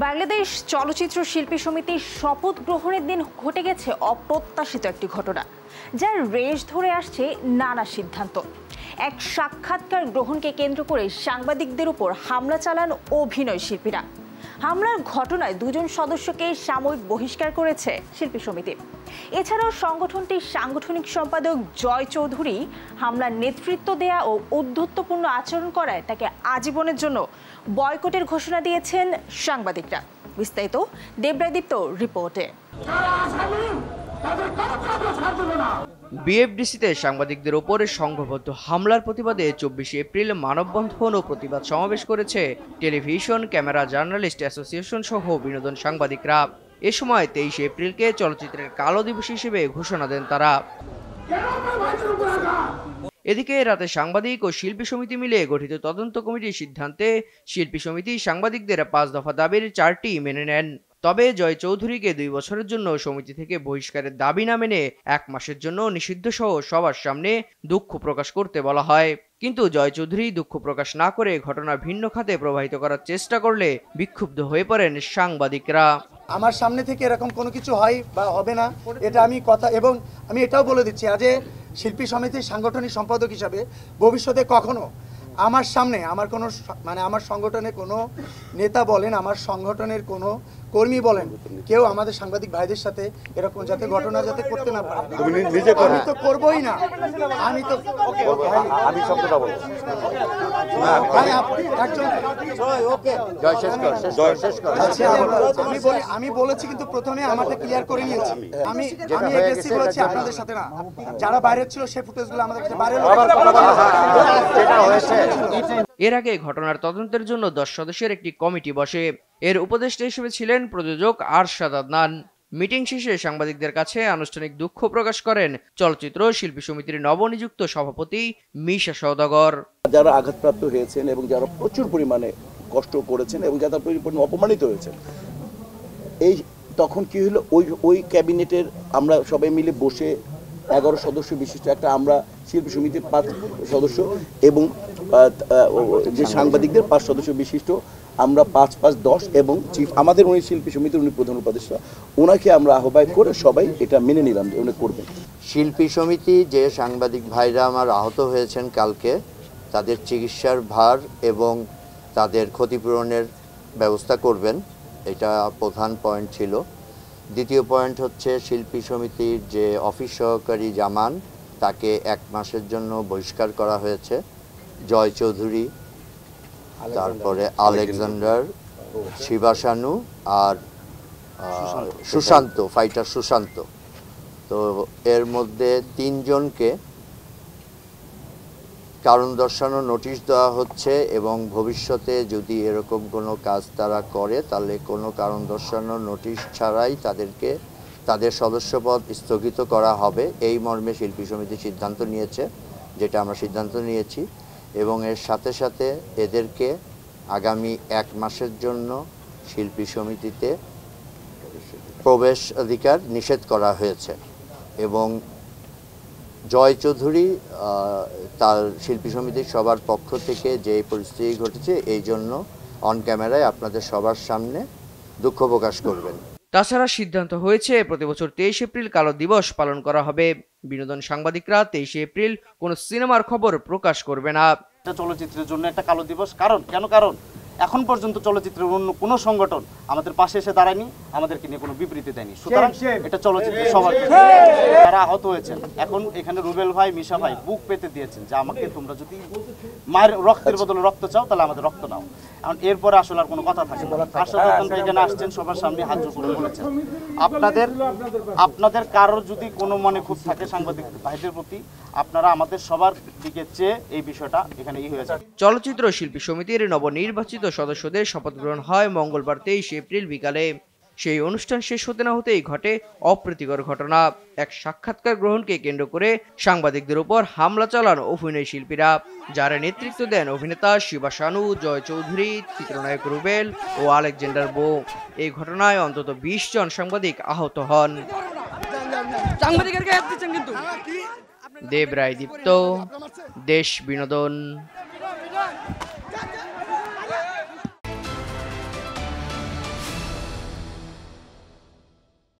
বাংলাদেশ চলচ্চিত্র শিল্পী সমিতির শপথ গ্রহণের দিন ঘটে গেছে অপ্রত্যাশিত একটি ঘটনা, যার রেশ ধরে আসছে নানা সিদ্ধান্ত। এক সাক্ষাৎকার গ্রহণকে কেন্দ্র করে সাংবাদিকদের উপর হামলা চালান অভিনয় শিল্পীরা। হামলার ঘটনায় দুজন সদস্যকে সাময়িক বহিষ্কার করেছে শিল্পী সমিতি। এছাড়াও সংগঠনটির সাংগঠনিক সম্পাদক জয় চৌধুরী হামলার নেতৃত্ব দেয়া ও ঔদ্ধত্যপূর্ণ আচরণ করায় তাকে আজীবনের জন্য বয়কটের ঘোষণা দিয়েছেন সাংবাদিকরা। বিস্তারিত দেবরাদীপ্ত রিপোর্টে। বিএফডিসিতে সাংবাদিকদের ওপর সংঘবদ্ধ হামলার প্রতিবাদে 24 এপ্রিল মানববন্ধন ও প্রতিবাদ সমাবেশ করেছে টেলিভিশন ক্যামেরা জার্নালিস্ট অ্যাসোসিয়েশন সহ বিনোদন সাংবাদিকরা। এ সময় 23 এপ্রিলকে চলচ্চিত্রের কালো দিবস হিসেবে ঘোষণা দেন তারা। এদিকে রাতে সাংবাদিক ও শিল্পী সমিতি মিলে গঠিত তদন্ত কমিটির সিদ্ধান্তে শিল্পী সমিতি সাংবাদিকদের 5 দফা দাবির 4টি মেনে নেন। তবে জয় চৌধুরীকে 2 বছরের জন্য সমিতি থেকে বহিষ্কারের দাবি না মেনে 1 মাসের জন্য নিষিদ্ধ সহ সবার সামনে দুঃখ প্রকাশ করতে বলা হয়। কিন্তু জয় চৌধুরী দুঃখ প্রকাশ না করে ঘটনা ভিন্ন খাতে প্রবাহিত করার চেষ্টা করলে বিক্ষুব্ধ হয়ে পড়েন সাংবাদিকরা। আমার সামনে থেকে এরকম কোনো কিছু হয় বা হবে না, এটা আমি কথা, এবং আমি এটাও বলে দিচ্ছি আজ শিল্পী সমিতির সাংগঠনিক সম্পাদক হিসাবে ভবিষ্যতে কখনো আমার সামনে আমার কোনো আমার সংগঠনের কোনো নেতা বলেন, আমার সংগঠনের কোনো কর্মী বলেন, কেউ আমাদের সাংবাদিক ভাইদের সাথে এরকম যাতে ঘটনা যাতে করতে না পারে। আমি তো করবই না, আমি তো আমি শব্দটা বলবো। আমি বলেছি, কিন্তু প্রথমে আমাকে ক্লিয়ার করে নিয়েছি। আমি এগ্রেসিভ হয়েছি আপনাদের সাথে না, যারা বাইরে ছিল সেই ফুটেজগুলো আমাদের কাছে বাইরে হয়েছে। এর আগে ঘটনার তদন্তের জন্য 10 সদস্যের একটি কমিটি বসে। এর উপদেষ্টা হিসেবে ছিলেন প্রযোজক আরশাদ আদনান। মিটিং শেষে সাংবাদিকদের কাছে আনুষ্ঠানিক দুঃখ প্রকাশ করেন চলচ্চিত্র শিল্পী সমিতির নবনিযুক্ত সভাপতি মিশা সওদাগর। যারা আঘাতপ্রাপ্ত হয়েছেন এবং যারা প্রচুর পরিমাণে কষ্ট করেছেন এবং যারা অপমানিত হয়েছেন, এই তখন কি হলো, ওই ক্যাবিনেটের আমরা সবাই মিলে বসে 11 সদস্য বিশিষ্ট একটা, আমরা শিল্পী সমিতির 5 সদস্য এবং যে সাংবাদিকদের 5 সদস্য বিশিষ্ট, আমরা 5-5-10 এবং চিফ আমাদের উনি শিল্পী সমিতির উনি প্রধান উপদেষ্টা, ওনাকে আমরা আহ্বান করে সবাই এটা মেনে নিলাম যে উনি করবেন। শিল্পী সমিতি যে সাংবাদিক ভাইরা আমার আহত হয়েছেন কালকে, তাদের চিকিৎসার ভার এবং তাদের ক্ষতিপূরণের ব্যবস্থা করবেন, এটা প্রধান পয়েন্ট ছিল। দ্বিতীয় পয়েন্ট হচ্ছে শিল্পী সমিতির যে অফিস সহকারী জামান, তাকে 1 মাসের জন্য বহিষ্কার করা হয়েছে। জয় চৌধুরী, তারপরে আলেকজান্ডার, শিবাশানু আর সুশান্ত, ফাইটার সুশান্ত। তো এর মধ্যে 3 জনকে কারণ দর্শানো নোটিশ দেওয়া হচ্ছে এবং ভবিষ্যতে যদি এরকম কোনো কাজ তারা করে তাহলে কোনো কারণ দর্শানো নোটিশ ছাড়াই তাদেরকে তাদের সদস্যপদ স্থগিত করা হবে। এই মর্মে শিল্পী সমিতি সিদ্ধান্ত নিয়েছে, যেটা আমরা সিদ্ধান্ত নিয়েছি, এবং এর সাথে সাথে এদেরকে আগামী 1 মাসের জন্য শিল্পী সমিতিতে প্রবেশ অধিকার নিষেধ করা হয়েছে। এবং জয় চৌধুরী তার শিল্পী সমিতির সবার পক্ষ থেকে যে পরিস্থিতি ঘটেছে এই জন্য অন ক্যামেরায় আপনাদের সবার সামনে দুঃখ প্রকাশ করবেন। তাছাড়া সিদ্ধান্ত হয়েছে প্রতি বছর 23 এপ্রিল কালো দিবস পালন করা হবে। বিনোদন সাংবাদিকরা 23 এপ্রিল কোনো সিনেমার খবর প্রকাশ করবে না। চলচ্চিত্রের জন্য একটা কালো দিবস, কারণ এখন পর্যন্ত চলচ্চিত্রের অন্য কোনো সংগঠন আমাদের পাশে এসে দাঁড়ায়নি, আমাদেরকে নিয়ে কোনো বিবৃতি দেয়নি। সুতরাং এটা চলচ্চিত্রের সবার, যারা আহত হয়েছেন, এখন এখানে রুবেল ভাই, মিশা ভাই বুক পেতে দিয়েছেন যে আমাকে তোমরা যদি মায়ের রক্তের বদলে রক্ত চাও তাহলে আমাদের রক্ত নাও। এখন এরপরে আসলে আর কোনো কথা থাকে না। আরশাদ ভাই এখানে আসছেন, সবার সামনে হাত জোড় করে বলেছেন, আপনাদের কারোর যদি কোনো মনে ক্ষোভ থাকে সাংবাদিক ভাইদের প্রতি, আপনারা আমাদের সবার দিকে চেয়ে এই বিষয়টা এখানে হয়ে যায়। চলচ্চিত্র শিল্পী সমিতির নবনির্বাচিত সদস্যদের শপথ গ্রহণ হয় মঙ্গলবার 23 এপ্রিল বিকালে। সেই অনুষ্ঠান শেষ হতে না হতেই ঘটে অপ্রীতিকর ঘটনা। এক সাক্ষাৎকার গ্রহণকে কেন্দ্র করে সাংবাদিকদের উপর হামলা চালান অভিনয় শিল্পীরা, যারা নেতৃত্ব দেন অভিনেতা শিবাশানু, জয় চৌধুরী, চিত্রনায়ক রুবেল ও আলেকজান্ডার বো। এই ঘটনায় অন্তত 20 জন সাংবাদিক আহত হন। দেবরাদীপ্ত, দেশ বিনোদন।